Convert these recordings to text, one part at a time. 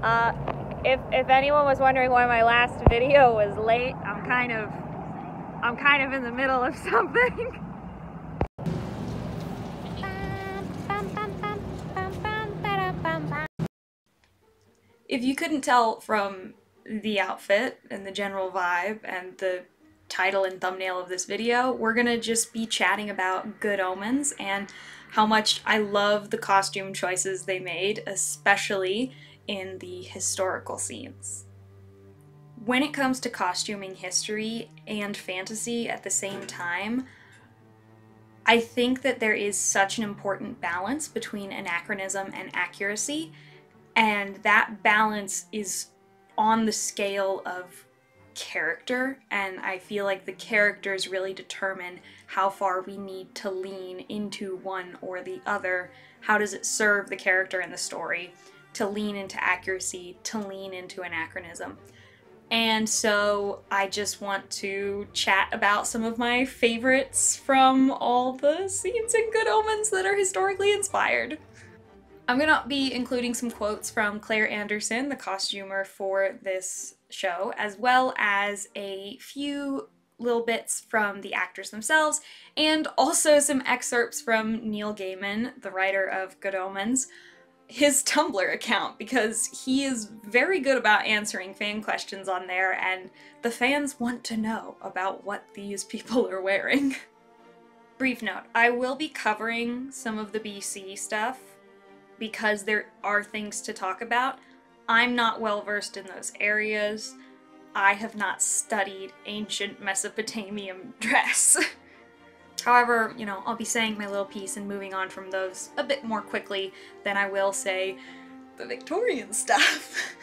Uh, if anyone was wondering why my last video was late, I'm kind of in the middle of something. If you couldn't tell from the outfit and the general vibe and the title and thumbnail of this video, we're gonna just be chatting about Good Omens and how much I love the costume choices they made, especially in the historical scenes. When it comes to costuming history and fantasy at the same time, I think that there is such an important balance between anachronism and accuracy, and that balance is on the scale of character, and I feel like the characters really determine how far we need to lean into one or the other. How does it serve the character and the story to lean into accuracy, to lean into anachronism? And so I just want to chat about some of my favorites from all the scenes in Good Omens that are historically inspired. I'm gonna be including some quotes from Claire Anderson, the costumer for this show, as well as a few little bits from the actors themselves, and also some excerpts from Neil Gaiman, the writer of Good Omens, his Tumblr account, because he is very good about answering fan questions on there, and the fans want to know about what these people are wearing. Brief note, I will be covering some of the BC stuff, because there are things to talk about. I'm not well versed in those areas. I have not studied ancient Mesopotamian dress. However, you know, I'll be saying my little piece and moving on from those a bit more quickly than I will say the Victorian stuff.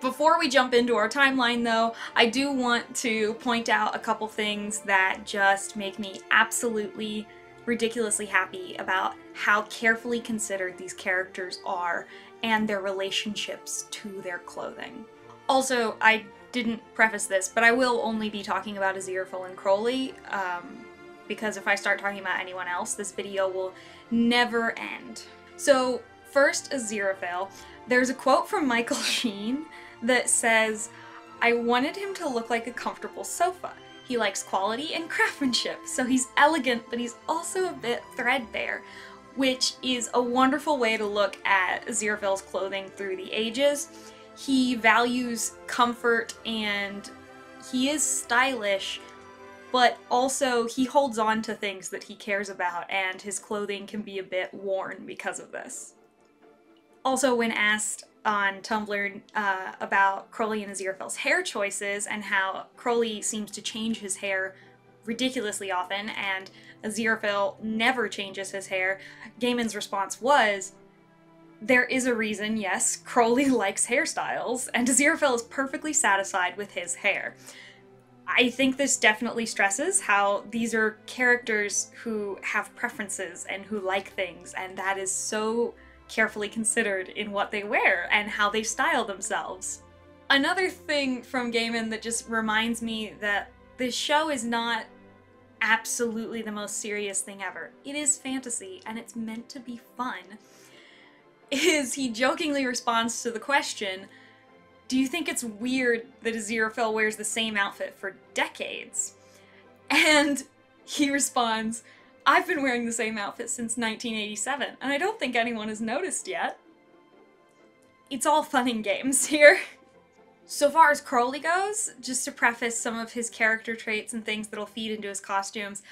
Before we jump into our timeline though, I do want to point out a couple things that just make me absolutely ridiculously happy about how carefully considered these characters are and their relationships to their clothing. Also, I didn't preface this, but I will only be talking about Aziraphale and Crowley, because if I start talking about anyone else, this video will never end. So first, Aziraphale. There's a quote from Michael Sheen that says, "I wanted him to look like a comfortable sofa. He likes quality and craftsmanship, so he's elegant, but he's also a bit threadbare," which is a wonderful way to look at Aziraphale's clothing through the ages. He values comfort and he is stylish, but also he holds on to things that he cares about, and his clothing can be a bit worn because of this. Also, when asked on Tumblr about Crowley and Aziraphale's hair choices and how Crowley seems to change his hair ridiculously often and Aziraphale never changes his hair, Gaiman's response was, there is a reason, yes, Crowley likes hairstyles, and Aziraphale is perfectly satisfied with his hair. I think this definitely stresses how these are characters who have preferences and who like things, and that is so carefully considered in what they wear and how they style themselves. Another thing from Gaiman that just reminds me that this show is not absolutely the most serious thing ever. It is fantasy, and it's meant to be fun. Is he jokingly responds to the question, do you think it's weird that Aziraphale wears the same outfit for decades? And he responds, I've been wearing the same outfit since 1987, and I don't think anyone has noticed yet. It's all fun and games here. So far as Crowley goes, just to preface some of his character traits and things that'll feed into his costumes,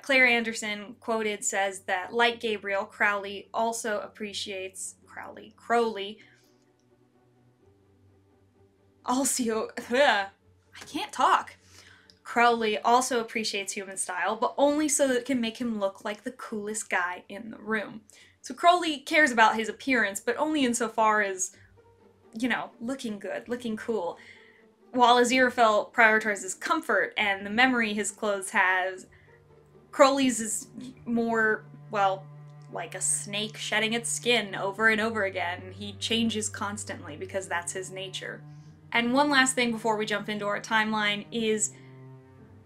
Claire Anderson, quoted, says that, like Gabriel, Crowley appreciates human style, but only so that it can make him look like the coolest guy in the room. So Crowley cares about his appearance, but only insofar as, you know, looking good, looking cool. While Aziraphale prioritizes comfort and the memory his clothes has, Crowley's is more, well, like a snake shedding its skin over and over again. He changes constantly because that's his nature. And one last thing before we jump into our timeline is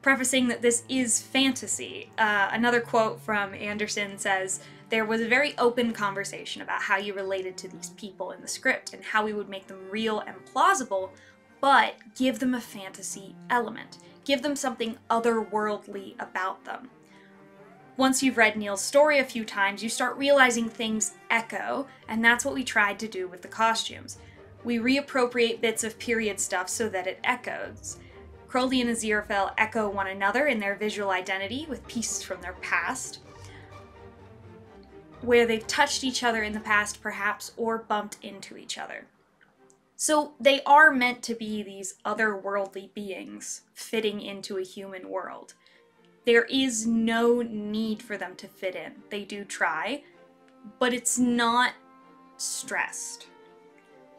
prefacing that this is fantasy. Another quote from Anderson says, there was a very open conversation about how you related to these people in the script and how we would make them real and plausible, but give them a fantasy element. Give them something otherworldly about them. Once you've read Neil's story a few times, you start realizing things echo, and that's what we tried to do with the costumes. We reappropriate bits of period stuff so that it echoes. Crowley and Aziraphale echo one another in their visual identity with pieces from their past, where they've touched each other in the past perhaps, or bumped into each other. So they are meant to be these otherworldly beings fitting into a human world. There is no need for them to fit in. They do try, but it's not stressed.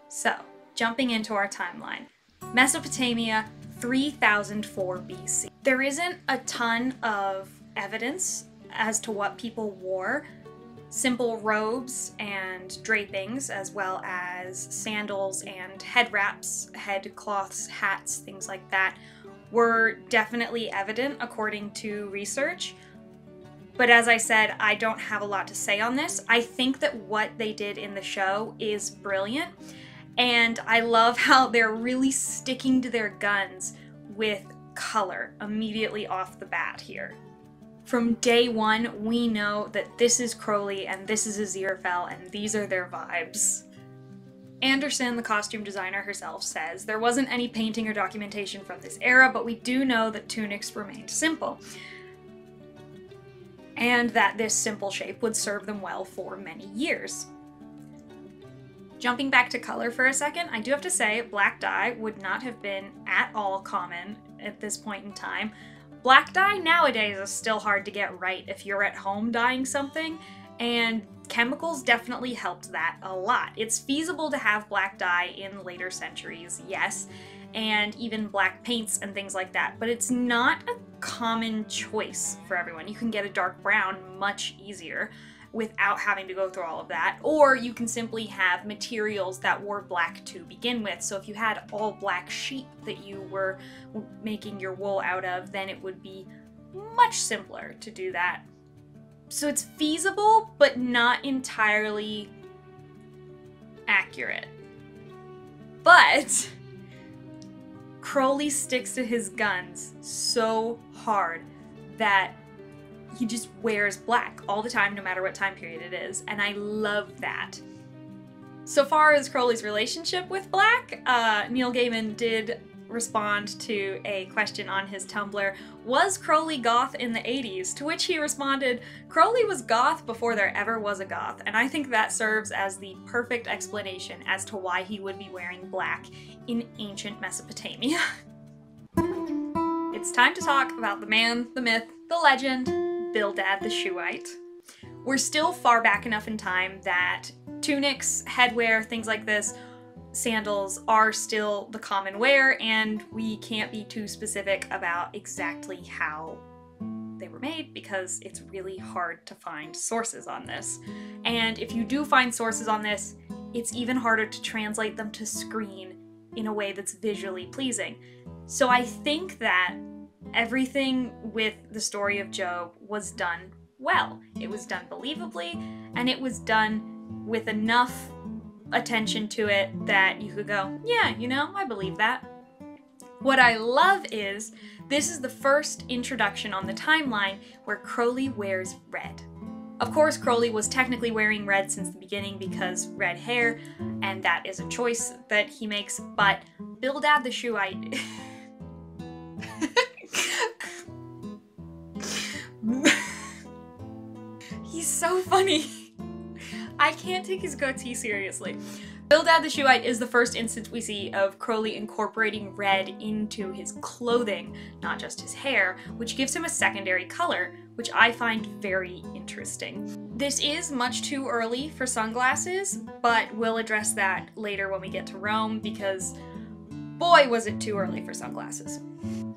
So, jumping into our timeline. Mesopotamia, 3004 BC. There isn't a ton of evidence as to what people wore. Simple robes and drapings, as well as sandals and head wraps, head cloths, hats, things like that, were definitely evident according to research. But as I said, I don't have a lot to say on this. I think that what they did in the show is brilliant, and I love how they're really sticking to their guns with color immediately off the bat here. From day one, we know that this is Crowley and this is Aziraphale, and these are their vibes. Anderson, the costume designer herself, says there wasn't any painting or documentation from this era, but we do know that tunics remained simple, and that this simple shape would serve them well for many years. Jumping back to color for a second, I do have to say black dye would not have been at all common at this point in time. Black dye nowadays is still hard to get right if you're at home dyeing something, and chemicals definitely helped that a lot. It's feasible to have black dye in later centuries, yes, and even black paints and things like that, but it's not a common choice for everyone. You can get a dark brown much easier without having to go through all of that, or you can simply have materials that were black to begin with. So if you had all black sheep that you were making your wool out of, then it would be much simpler to do that. So it's feasible, but not entirely accurate. But Crowley sticks to his guns so hard that he just wears black all the time, no matter what time period it is, and I love that. So far as Crowley's relationship with black, Neil Gaiman did respond to a question on his Tumblr, was Crowley goth in the 80s? To which he responded, Crowley was goth before there ever was a goth, and I think that serves as the perfect explanation as to why he would be wearing black in ancient Mesopotamia. It's time to talk about the man, the myth, the legend, Bildad the Shuhite. We're still far back enough in time that tunics, headwear, things like this, sandals are still the common wear, and we can't be too specific about exactly how they were made because it's really hard to find sources on this. And if you do find sources on this, it's even harder to translate them to screen in a way that's visually pleasing. So I think that everything with the story of Job was done well. It was done believably, and it was done with enough attention to it that you could go, yeah, you know, I believe that. What I love is this is the first introduction on the timeline where Crowley wears red. Of course, Crowley was technically wearing red since the beginning because red hair, and that is a choice that he makes, but Bildad the Shuhite he's so funny. I can't take his goatee seriously. Bildad the Shuhite is the first instance we see of Crowley incorporating red into his clothing, not just his hair, which gives him a secondary color, which I find very interesting. This is much too early for sunglasses, but we'll address that later when we get to Rome, because boy was it too early for sunglasses.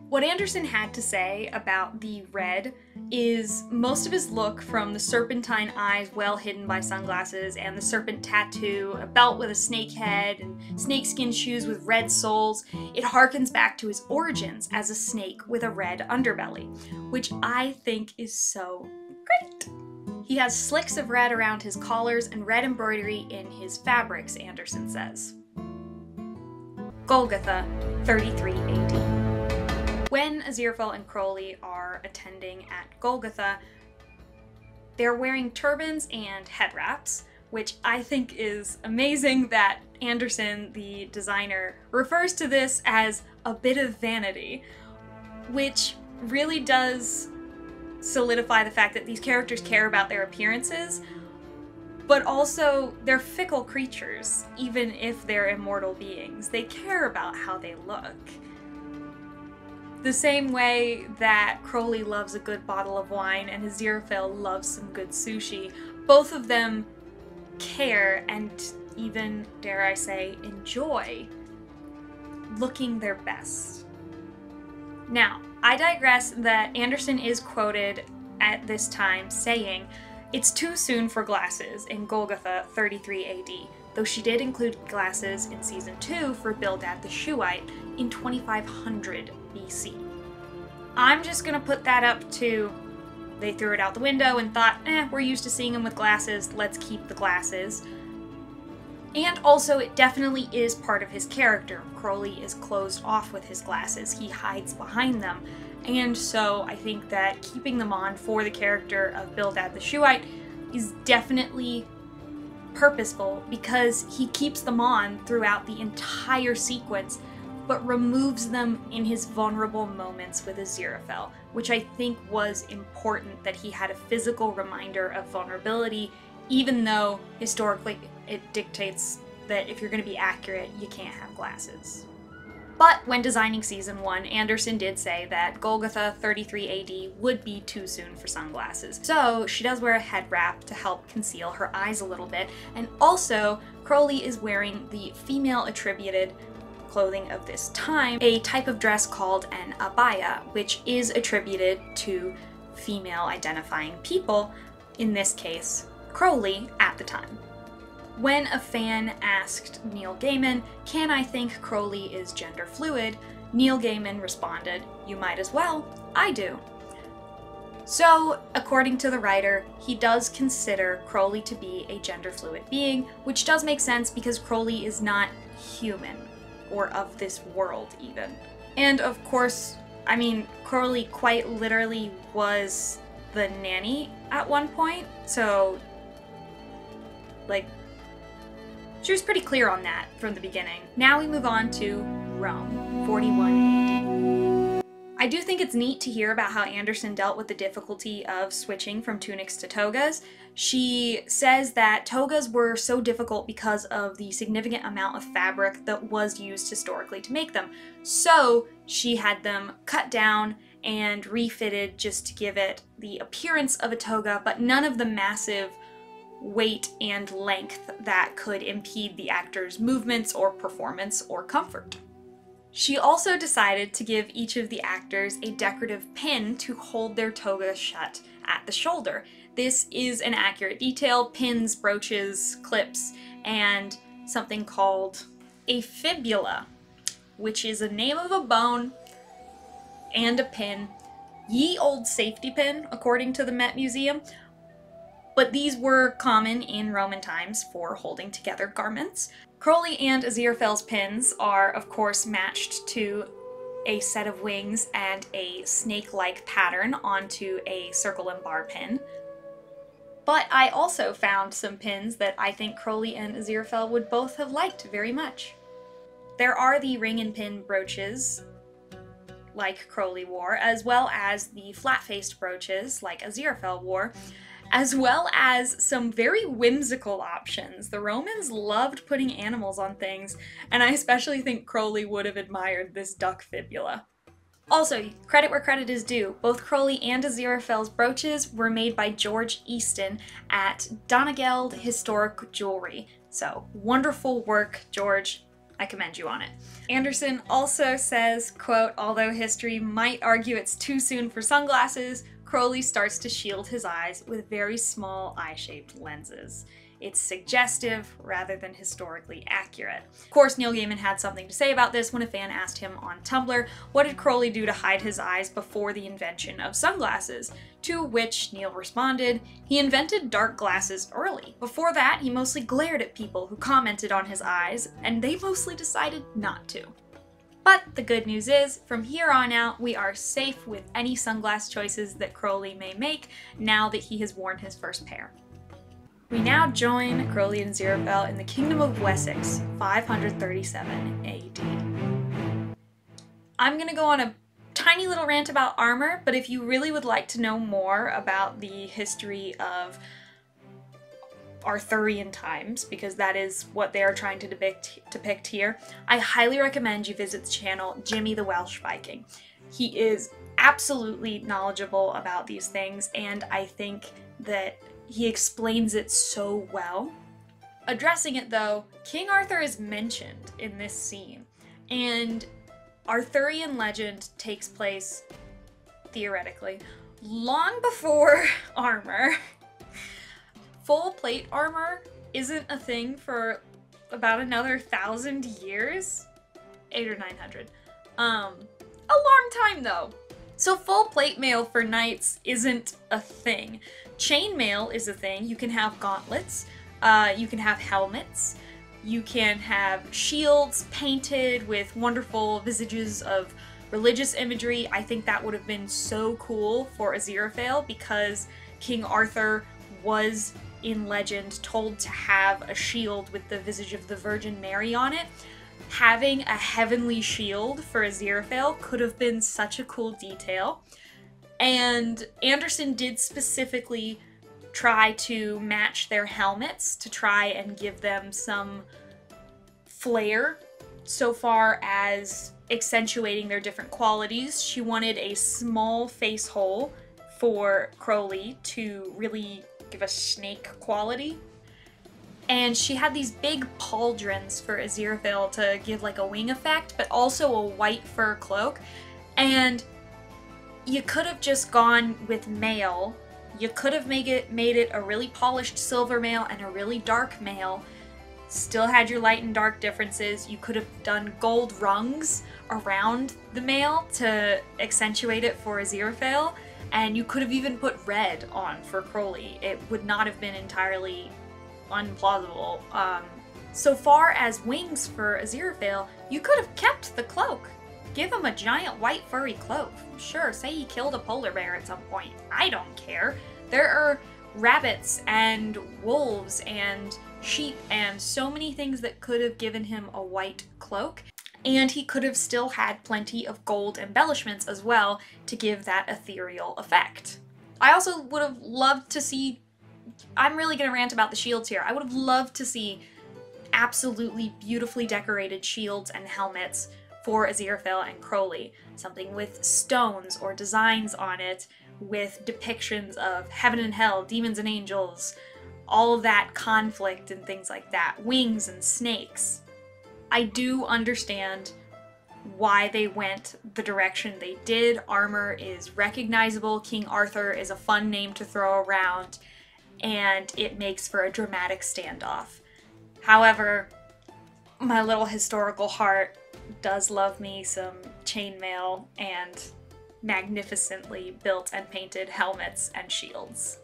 What Anderson had to say about the red is most of his look, from the serpentine eyes well hidden by sunglasses and the serpent tattoo, a belt with a snake head, and snakeskin shoes with red soles, it harkens back to his origins as a snake with a red underbelly, which I think is so great. He has slicks of red around his collars and red embroidery in his fabrics, Anderson says. Golgotha, 33 AD. When Aziraphale and Crowley are attending at Golgotha, they're wearing turbans and head wraps, which I think is amazing that Anderson, the designer, refers to this as a bit of vanity, which really does solidify the fact that these characters care about their appearances, but also they're fickle creatures, even if they're immortal beings. They care about how they look. The same way that Crowley loves a good bottle of wine and Aziraphale loves some good sushi, both of them care and even, dare I say, enjoy looking their best. Now, I digress that Anderson is quoted at this time saying, "It's too soon for glasses" in Golgotha 33 AD, though she did include glasses in Season 2 for Bildad the Shuhite in 2500 BC. I'm just gonna put that up to they threw it out the window and thought, we're used to seeing him with glasses, let's keep the glasses. And also, it definitely is part of his character. Crowley is closed off with his glasses. He hides behind them. And so I think that keeping them on for the character of Bildad the Shuhite is definitely purposeful, because he keeps them on throughout the entire sequence, but removes them in his vulnerable moments with Aziraphale, which I think was important that he had a physical reminder of vulnerability, even though historically it dictates that if you're going to be accurate, you can't have glasses. But when designing Season 1, Anderson did say that Golgotha 33 AD would be too soon for sunglasses. So she does wear a head wrap to help conceal her eyes a little bit, and also Crowley is wearing the female attributed clothing of this time, a type of dress called an abaya, which is attributed to female identifying people, in this case, Crowley, at the time. When a fan asked Neil Gaiman, "Can I think Crowley is gender fluid?" Neil Gaiman responded, "You might as well, I do." So, according to the writer, he does consider Crowley to be a gender fluid being, which does make sense because Crowley is not human, or of this world even. And of course, I mean, Crowley quite literally was the nanny at one point, so, like, she was pretty clear on that from the beginning. Now we move on to Rome, 41 AD. I do think it's neat to hear about how Anderson dealt with the difficulty of switching from tunics to togas. She says that togas were so difficult because of the significant amount of fabric that was used historically to make them. So she had them cut down and refitted just to give it the appearance of a toga, but none of the massive weight and length that could impede the actor's movements or performance or comfort. She also decided to give each of the actors a decorative pin to hold their toga shut at the shoulder. This is an accurate detail: pins, brooches, clips, and something called a fibula, which is a name of a bone and a pin. Ye old safety pin, according to the Met Museum. But these were common in Roman times for holding together garments. Crowley and Aziraphale's pins are, of course, matched to a set of wings and a snake-like pattern onto a circle and bar pin. But I also found some pins that I think Crowley and Aziraphale would both have liked very much. There are the ring and pin brooches, like Crowley wore, as well as the flat-faced brooches, like Aziraphale wore, as well as some very whimsical options. The Romans loved putting animals on things, and I especially think Crowley would have admired this duck fibula. Also, credit where credit is due, both Crowley and Aziraphale's brooches were made by George Easton at Donegeld Historic Jewelry. So, wonderful work, George. I commend you on it. Anderson also says, quote, "Although history might argue it's too soon for sunglasses, Crowley starts to shield his eyes with very small eye-shaped lenses." It's suggestive rather than historically accurate. Of course, Neil Gaiman had something to say about this when a fan asked him on Tumblr, what did Crowley do to hide his eyes before the invention of sunglasses? To which Neil responded, he invented dark glasses early. Before that, he mostly glared at people who commented on his eyes, and they mostly decided not to. But the good news is, from here on out, we are safe with any sunglass choices that Crowley may make now that he has worn his first pair. We now join Crowley and Aziraphale in the Kingdom of Wessex, 537 AD. I'm gonna go on a tiny little rant about armor, but if you really would like to know more about the history of Arthurian times, because that is what they are trying to depict here, I highly recommend you visit the channel Jimmy the Welsh Viking. He is absolutely knowledgeable about these things, and I think that he explains it so well. Addressing it though, King Arthur is mentioned in this scene, and Arthurian legend takes place, theoretically, long before armor. Full plate armor isn't a thing for about another 1,000 years? 800 or 900. A long time though. So full plate mail for knights isn't a thing. Chainmail is a thing. You can have gauntlets, you can have helmets, you can have shields painted with wonderful visages of religious imagery. I think that would have been so cool for Aziraphale because King Arthur was, in legend, told to have a shield with the visage of the Virgin Mary on it. Having a heavenly shield for Aziraphale could have been such a cool detail. And Anderson did specifically try to match their helmets to try and give them some flair so far as accentuating their different qualities. She wanted a small face hole for Crowley to really give a snake quality. And she had these big pauldrons for Aziraphale to give like a wing effect, but also a white fur cloak. And you could have just gone with mail. You could have made it a really polished silver mail and a really dark mail. Still had your light and dark differences. You could have done gold rungs around the mail to accentuate it for Aziraphale. And you could have even put red on for Crowley. It would not have been entirely unplausible. So far as wings for Aziraphale, you could have kept the cloak. Give him a giant white furry cloak. Sure, say he killed a polar bear at some point. I don't care. There are rabbits and wolves and sheep and so many things that could have given him a white cloak. And he could have still had plenty of gold embellishments as well to give that ethereal effect. I also would have loved to see, I'm really gonna rant about the shields here, I would have loved to see absolutely beautifully decorated shields and helmets for Aziraphale and Crowley. Something with stones or designs on it with depictions of heaven and hell, demons and angels, all of that conflict and things like that. Wings and snakes. I do understand why they went the direction they did. Armor is recognizable. King Arthur is a fun name to throw around, and it makes for a dramatic standoff. However, my little historical heart does love me some chainmail and magnificently built and painted helmets and shields.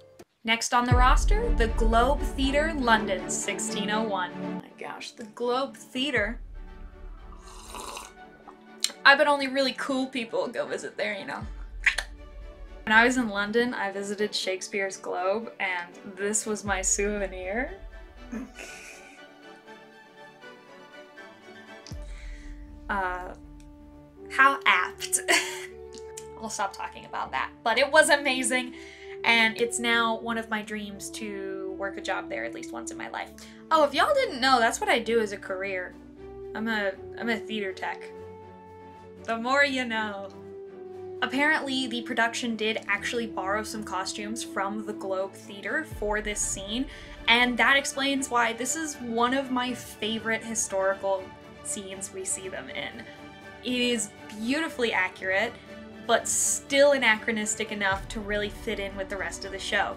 Next on the roster, the Globe Theatre, London, 1601. Oh my gosh, the Globe Theatre. I bet only really cool people go visit there, you know. When I was in London, I visited Shakespeare's Globe, and this was my souvenir. How apt. I'll stop talking about that. But it was amazing, and it's now one of my dreams to work a job there at least once in my life. Oh, if y'all didn't know, that's what I do as a career. I'm a theater tech. The more you know. Apparently, the production did actually borrow some costumes from the Globe Theatre for this scene, and that explains why this is one of my favorite historical scenes we see them in. It is beautifully accurate, but still anachronistic enough to really fit in with the rest of the show.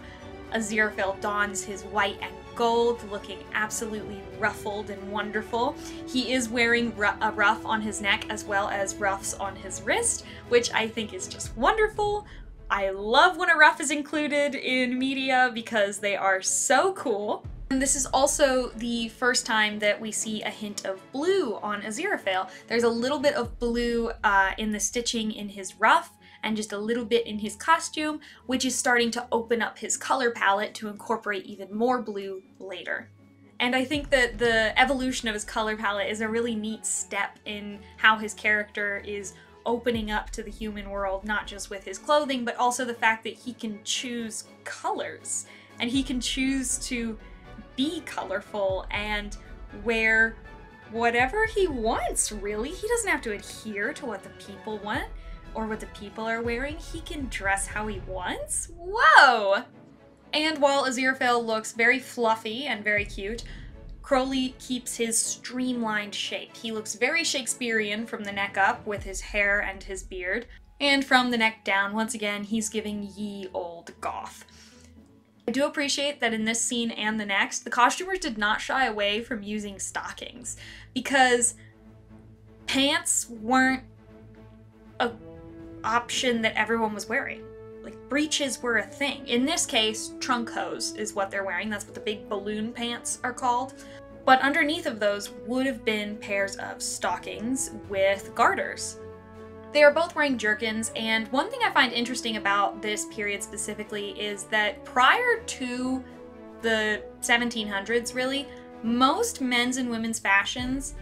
Aziraphale dons his white and gold, looking absolutely ruffled and wonderful. He is wearing a ruff on his neck as well as ruffs on his wrist, which I think is just wonderful. I love when a ruff is included in media because they are so cool. And this is also the first time that we see a hint of blue on Aziraphale. There's a little bit of blue in the stitching in his ruff, and just a little bit in his costume, which is starting to open up his color palette to incorporate even more blue later. And I think that the evolution of his color palette is a really neat step in how his character is opening up to the human world, not just with his clothing, but also the fact that he can choose colors, and he can choose to be colorful and wear whatever he wants, really. He doesn't have to adhere to what the people want or what the people are wearing. He can dress how he wants. Whoa! And while Aziraphale looks very fluffy and very cute, Crowley keeps his streamlined shape. He looks very Shakespearean from the neck up with his hair and his beard. And from the neck down, once again, he's giving ye old goth. I do appreciate that in this scene and the next, the costumers did not shy away from using stockings, because pants weren't an option that everyone was wearing. Like, breeches were a thing. In this case, trunk hose is what they're wearing. That's what the big balloon pants are called. But underneath of those would have been pairs of stockings with garters. They are both wearing jerkins, and one thing I find interesting about this period specifically is that prior to the 1700s, really, most men's and women's fashions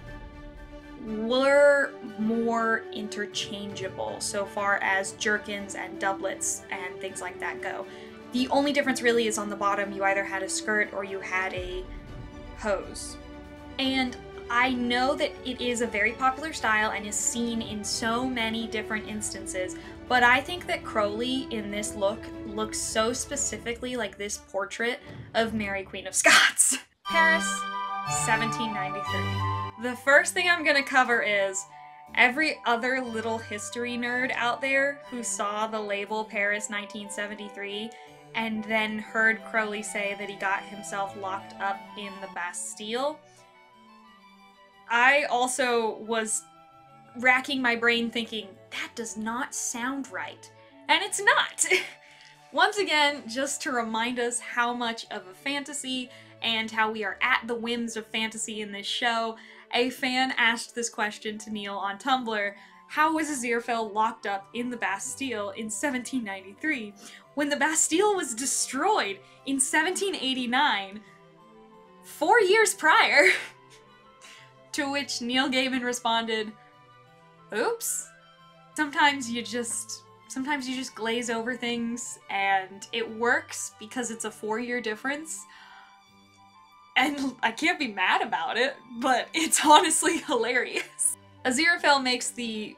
were more interchangeable so far as jerkins and doublets and things like that go. The only difference really is on the bottom. You either had a skirt or you had a hose. And I know that it is a very popular style and is seen in so many different instances, but I think that Crowley in this look looks so specifically like this portrait of Mary Queen of Scots. Paris, 1793. The first thing I'm gonna cover is every other little history nerd out there who saw the label Paris 1973 and then heard Crowley say that he got himself locked up in the Bastille. I also was racking my brain thinking, that does not sound right. And it's not! Once again, just to remind us how much of a fantasy and how we are at the whims of fantasy in this show, a fan asked this question to Neil on Tumblr: how was Aziraphale locked up in the Bastille in 1793 when the Bastille was destroyed in 1789, 4 years prior? To which Neil Gaiman responded, oops. Sometimes you just glaze over things, and it works because it's a 4-year difference. And I can't be mad about it, but it's honestly hilarious. Aziraphale makes the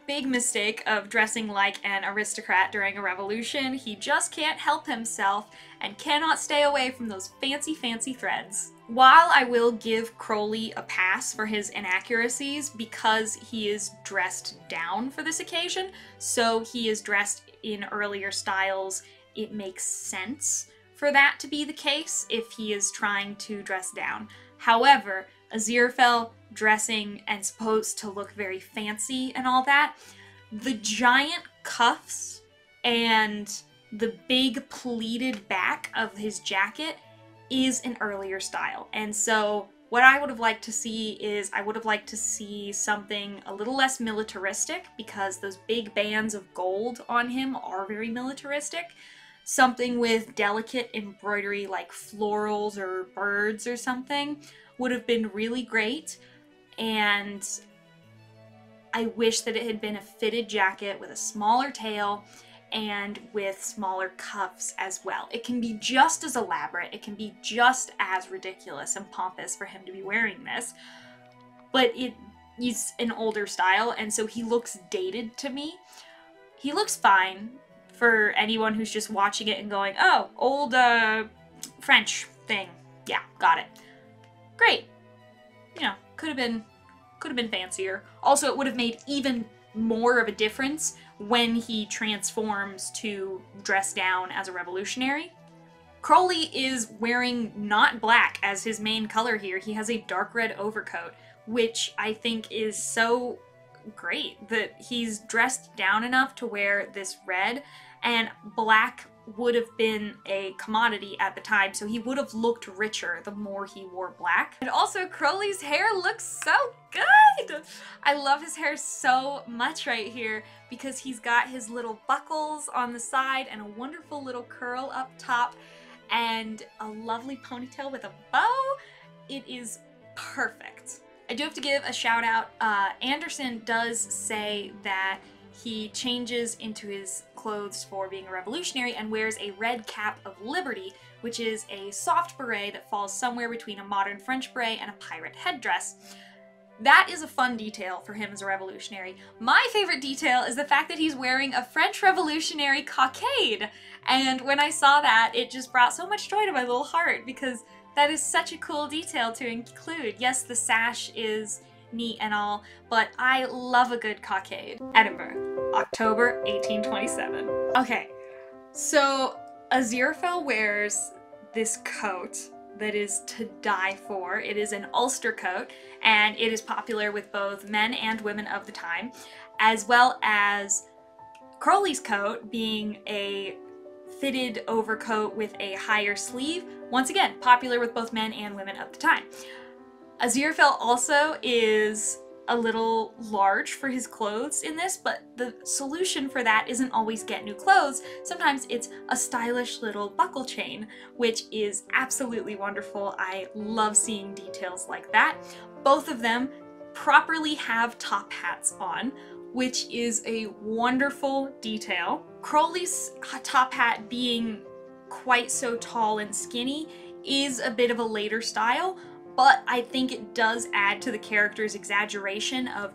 big mistake of dressing like an aristocrat during a revolution. He just can't help himself and cannot stay away from those fancy, fancy threads. While I will give Crowley a pass for his inaccuracies because he is dressed down for this occasion, so he is dressed in earlier styles, it makes sense for that to be the case if he is trying to dress down. However, Aziraphale dressing and supposed to look very fancy and all that, the giant cuffs and the big pleated back of his jacket is an earlier style. And so what I would have liked to see is I would have liked to see something a little less militaristic, because those big bands of gold on him are very militaristic. Something with delicate embroidery like florals or birds or something would have been really great. And I wish that it had been a fitted jacket with a smaller tail and with smaller cuffs as well. It can be just as elaborate, it can be just as ridiculous and pompous for him to be wearing this, but he's an older style, and so he looks dated to me. He looks fine for anyone who's just watching it and going, oh, old French thing. Yeah, got it. Great. You know, could have been fancier. Also, it would have made even more of a difference when he transforms to dress down as a revolutionary. Crowley is wearing not black as his main color here. He has a dark red overcoat, which I think is so great that he's dressed down enough to wear this red, and black would have been a commodity at the time, so he would have looked richer the more he wore black. And also, Crowley's hair looks so good! I love his hair so much right here because he's got his little buckles on the side and a wonderful little curl up top and a lovely ponytail with a bow. It is perfect. I do have to give a shout out. Anderson does say that he changes into his clothes for being a revolutionary and wears a red cap of liberty, which is a soft beret that falls somewhere between a modern French beret and a pirate headdress. That is a fun detail for him as a revolutionary. My favorite detail is the fact that he's wearing a French revolutionary cockade. And when I saw that, it just brought so much joy to my little heart because that is such a cool detail to include. Yes, the sash is neat and all, but I love a good cockade. Edinburgh, October 1827. Okay, so Aziraphale wears this coat that is to die for. It is an Ulster coat, and it is popular with both men and women of the time, as well as Crowley's coat being a fitted overcoat with a higher sleeve. Once again, popular with both men and women of the time. Aziraphale also is a little large for his clothes in this, but the solution for that isn't always get new clothes. Sometimes it's a stylish little buckle chain, which is absolutely wonderful. I love seeing details like that. Both of them properly have top hats on, which is a wonderful detail. Crowley's top hat being quite so tall and skinny is a bit of a later style, but I think it does add to the character's exaggeration of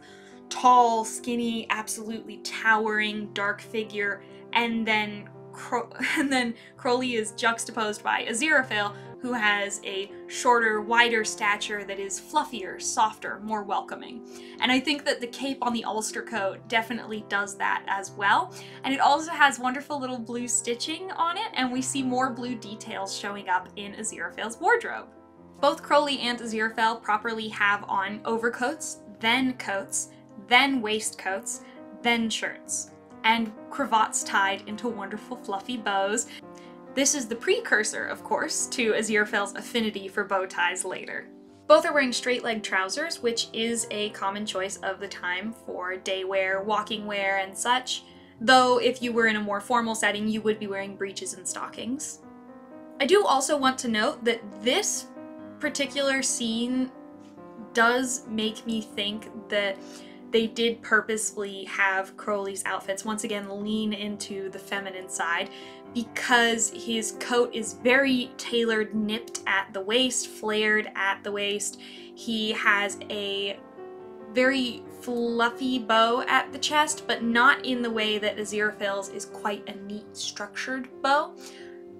tall, skinny, absolutely towering, dark figure, and then Crowley is juxtaposed by Aziraphale, who has a shorter, wider stature that is fluffier, softer, more welcoming. And I think that the cape on the Ulster coat definitely does that as well. And it also has wonderful little blue stitching on it, and we see more blue details showing up in Aziraphale's wardrobe. Both Crowley and Aziraphale properly have on overcoats, then coats, then waistcoats, then shirts, and cravats tied into wonderful fluffy bows. This is the precursor, of course, to Aziraphale's affinity for bow ties later. Both are wearing straight-leg trousers, which is a common choice of the time for day wear, walking wear, and such, though if you were in a more formal setting, you would be wearing breeches and stockings. I do also want to note that this particular scene does make me think that they did purposefully have Crowley's outfits once again lean into the feminine side, because his coat is very tailored, nipped at the waist, flared at the waist. He has a very fluffy bow at the chest, but not in the way that Aziraphale's is quite a neat, structured bow.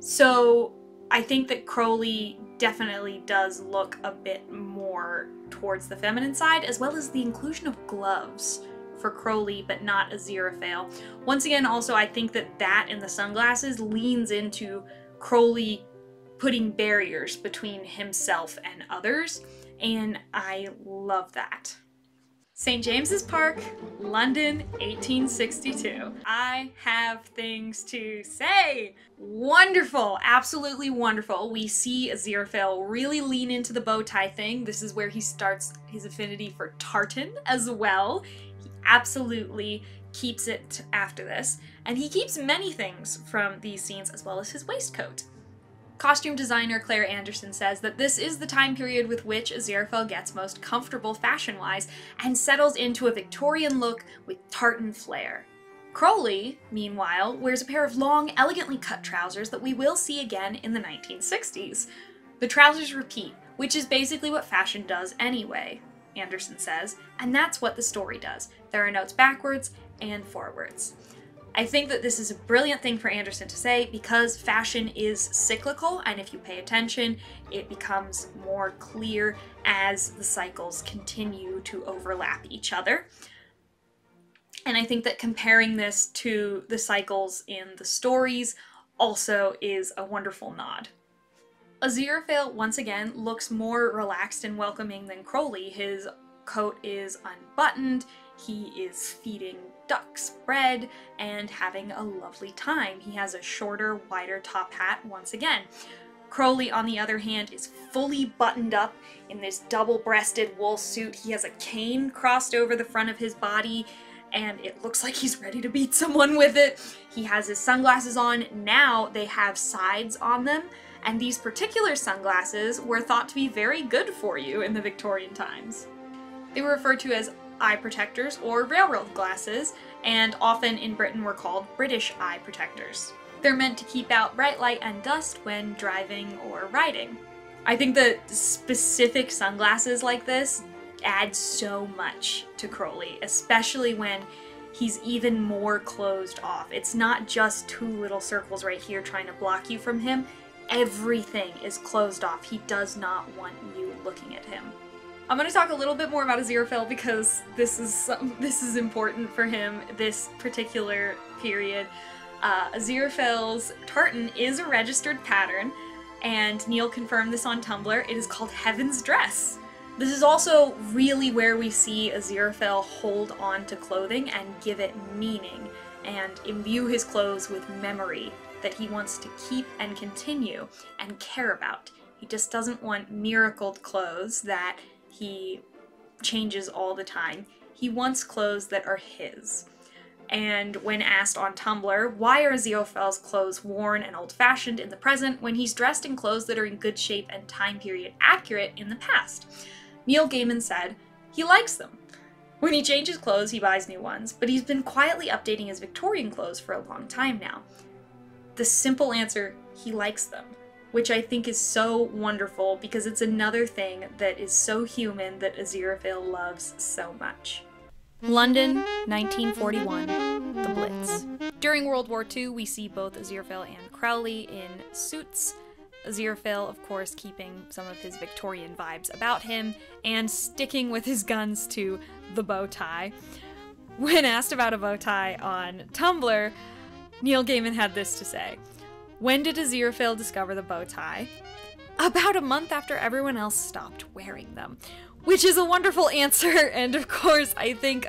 So I think that Crowley definitely does look a bit more towards the feminine side, as well as the inclusion of gloves for Crowley, but not Aziraphale. Once again, also, I think that that and the sunglasses leans into Crowley putting barriers between himself and others, and I love that. St. James's Park, London, 1862. I have things to say. Wonderful, absolutely wonderful. We see Aziraphale really lean into the bow tie thing. This is where he starts his affinity for tartan as well. He absolutely keeps it after this, and he keeps many things from these scenes as well as his waistcoat. Costume designer Claire Anderson says that this is the time period with which Aziraphale gets most comfortable fashion-wise and settles into a Victorian look with tartan flair. Crowley, meanwhile, wears a pair of long, elegantly cut trousers that we will see again in the 1960s. The trousers repeat, which is basically what fashion does anyway, Anderson says, and that's what the story does. There are notes backwards and forwards. I think that this is a brilliant thing for Anderson to say because fashion is cyclical, and if you pay attention, it becomes more clear as the cycles continue to overlap each other. And I think that comparing this to the cycles in the stories also is a wonderful nod. Aziraphale, once again, looks more relaxed and welcoming than Crowley. His coat is unbuttoned, he is feeding ducks bread, and having a lovely time. He has a shorter, wider top hat once again. Crowley, on the other hand, is fully buttoned up in this double-breasted wool suit. He has a cane crossed over the front of his body, and it looks like he's ready to beat someone with it. He has his sunglasses on. Now they have sides on them, and these particular sunglasses were thought to be very good for you in the Victorian times. They were referred to as eye protectors or railroad glasses, and often in Britain were called British eye protectors. They're meant to keep out bright light and dust when driving or riding. I think that specific sunglasses like this add so much to Crowley, especially when he's even more closed off. It's not just two little circles right here trying to block you from him. Everything is closed off. He does not want you looking at him. I'm going to talk a little bit more about Aziraphale because this is important for him, this particular period. Aziraphale's tartan is a registered pattern, and Neil confirmed this on Tumblr. It is called Heaven's Dress. This is also really where we see Aziraphale hold on to clothing and give it meaning, and imbue his clothes with memory that he wants to keep and continue and care about. He just doesn't want miracled clothes that he changes all the time. He wants clothes that are his. And when asked on Tumblr, why are Aziraphale's clothes worn and old-fashioned in the present when he's dressed in clothes that are in good shape and time period accurate in the past? Neil Gaiman said, he likes them. When he changes clothes, he buys new ones, but he's been quietly updating his Victorian clothes for a long time now. The simple answer, he likes them, which I think is so wonderful because it's another thing that is so human that Aziraphale loves so much. London, 1941, the Blitz. During World War II, we see both Aziraphale and Crowley in suits. Aziraphale, of course, keeping some of his Victorian vibes about him and sticking with his guns to the bow tie. When asked about a bow tie on Tumblr, Neil Gaiman had this to say. When did Aziraphale discover the bow tie? About a month after everyone else stopped wearing them. Which is a wonderful answer, and of course, I think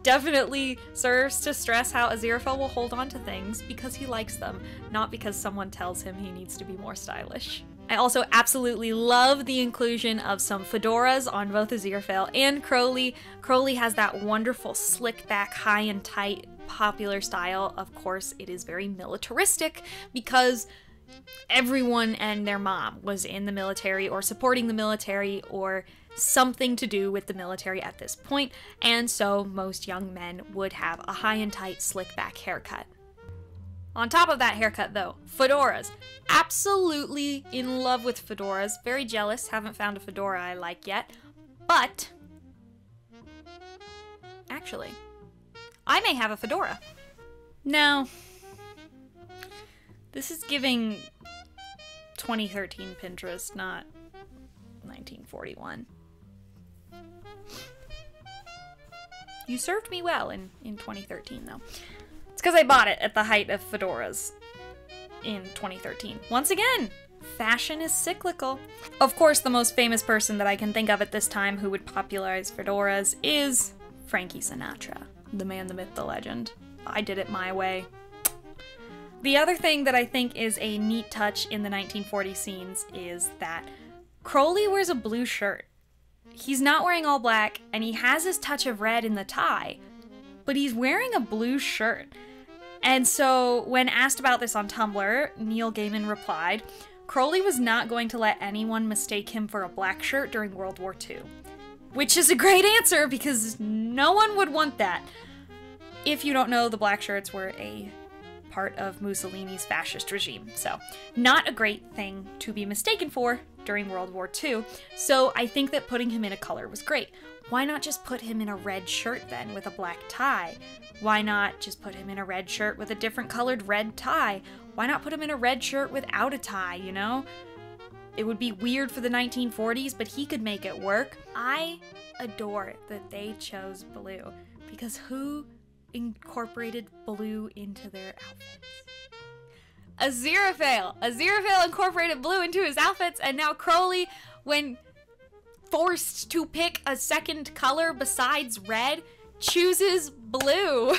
definitely serves to stress how Aziraphale will hold on to things because he likes them, not because someone tells him he needs to be more stylish. I also absolutely love the inclusion of some fedoras on both Aziraphale and Crowley. Crowley has that wonderful slick back, high and tight, popular style. Of course, it is very militaristic because everyone and their mom was in the military or supporting the military or something to do with the military at this point, and so most young men would have a high and tight slick back haircut. On top of that haircut though, fedoras. Absolutely in love with fedoras. Very jealous, haven't found a fedora I like yet, but actually, I may have a fedora. Now, this is giving 2013 Pinterest, not 1941. You served me well in 2013, though. It's because I bought it at the height of fedoras in 2013. Once again, fashion is cyclical. Of course, the most famous person that I can think of at this time who would popularize fedoras is Frankie Sinatra. The man, the myth, the legend. I did it my way. The other thing that I think is a neat touch in the 1940 scenes is that Crowley wears a blue shirt. He's not wearing all black, and he has his touch of red in the tie, but he's wearing a blue shirt. And so, when asked about this on Tumblr, Neil Gaiman replied, Crowley was not going to let anyone mistake him for a black shirt during World War II. Which is a great answer, because no one would want that. If you don't know, the black shirts were a part of Mussolini's fascist regime, so not a great thing to be mistaken for during World War II, so I think that putting him in a color was great. Why not just put him in a red shirt then with a black tie? Why not just put him in a red shirt with a different colored red tie? Why not put him in a red shirt without a tie, you know? It would be weird for the 1940s, but he could make it work. I adore that they chose blue, because who incorporated blue into their outfits? Aziraphale. Aziraphale incorporated blue into his outfits, and now Crowley, when forced to pick a second color besides red, chooses blue.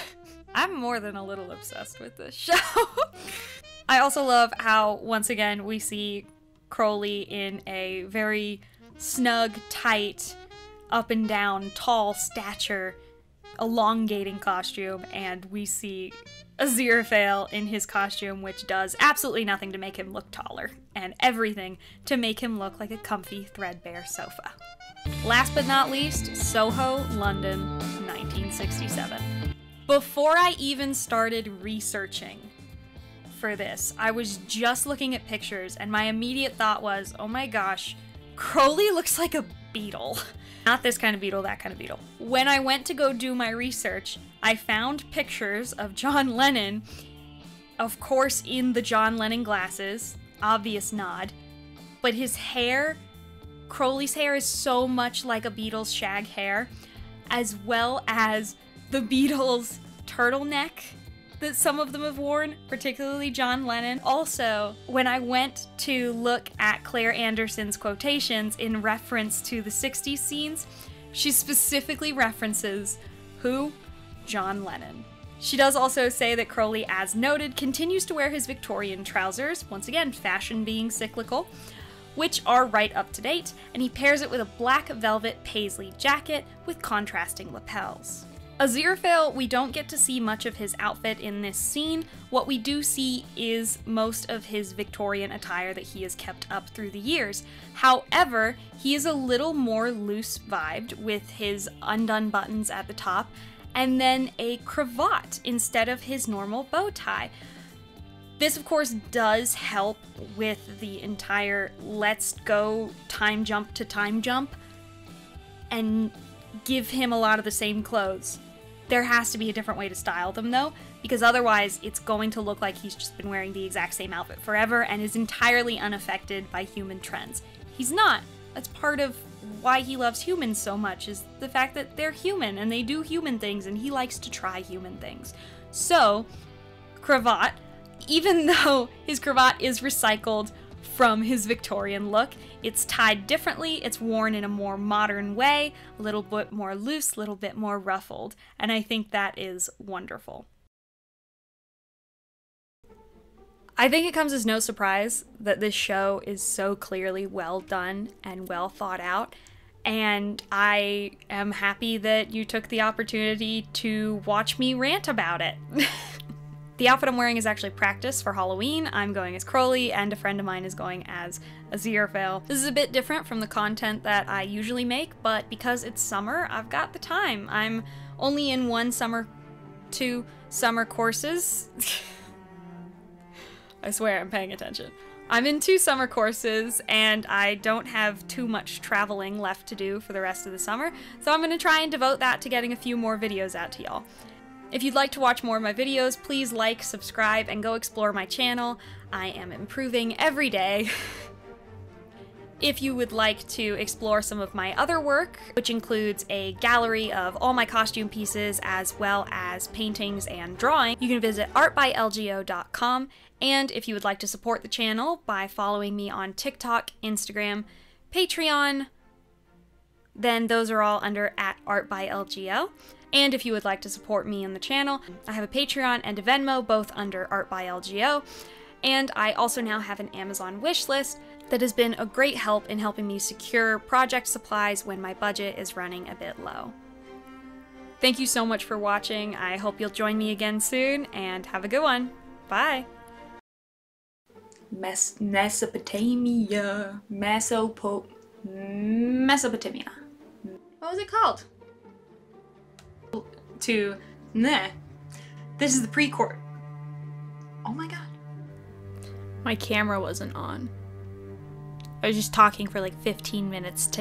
I'm more than a little obsessed with this show. I also love how, once again, we see Crowley in a very snug, tight, up and down, tall stature, elongating costume, and we see Aziraphale in his costume, which does absolutely nothing to make him look taller, and everything to make him look like a comfy, threadbare sofa. Last but not least, Soho, London, 1967. Before I even started researching for this, I was just looking at pictures, and my immediate thought was, oh my gosh, Crowley looks like a beetle. Not this kind of beetle, that kind of beetle. When I went to go do my research, I found pictures of John Lennon, of course in the John Lennon glasses, obvious nod, but his hair, Crowley's hair is so much like a Beatles shag hair, as well as the Beatles turtleneck that some of them have worn, particularly John Lennon. Also, when I went to look at Claire Anderson's quotations in reference to the 60s scenes, she specifically references who? John Lennon. She does also say that Crowley, as noted, continues to wear his Victorian trousers, once again, fashion being cyclical, which are right up to date, and he pairs it with a black velvet paisley jacket with contrasting lapels. Aziraphale, we don't get to see much of his outfit in this scene. What we do see is most of his Victorian attire that he has kept up through the years. However, he is a little more loose-vibed with his undone buttons at the top, and then a cravat instead of his normal bow tie. This, of course, does help with the entire let's go time jump to time jump and give him a lot of the same clothes. There has to be a different way to style them, though, because otherwise it's going to look like he's just been wearing the exact same outfit forever and is entirely unaffected by human trends. He's not. That's part of why he loves humans so much, is the fact that they're human and they do human things, and he likes to try human things. So, cravat, even though his cravat is recycled from his Victorian look, it's tied differently, it's worn in a more modern way, a little bit more loose, a little bit more ruffled, and I think that is wonderful. I think it comes as no surprise that this show is so clearly well done and well thought out, and I am happy that you took the opportunity to watch me rant about it. The outfit I'm wearing is actually practice for Halloween. I'm going as Crowley, and a friend of mine is going as Aziraphale. This is a bit different from the content that I usually make, but because it's summer, I've got the time. I'm only in two summer courses. I swear I'm paying attention. I'm in 2 summer courses, and I don't have too much traveling left to do for the rest of the summer, so I'm going to try and devote that to getting a few more videos out to y'all. If you'd like to watch more of my videos, please like, subscribe, and go explore my channel. I am improving every day. If you would like to explore some of my other work, which includes a gallery of all my costume pieces as well as paintings and drawing, you can visit artbylgo.com. And if you would like to support the channel by following me on TikTok, Instagram, Patreon, then those are all under @artbylgo. And if you would like to support me and the channel, I have a Patreon and a Venmo, both under artbylgo. And I also now have an Amazon wish list that has been a great help in helping me secure project supplies when my budget is running a bit low. Thank you so much for watching. I hope you'll join me again soon, and have a good one. Bye! Mesopotamia. Mesopotamia. What was it called? This is the pre-court. Oh my god. My camera wasn't on. I was just talking for like 15 minutes to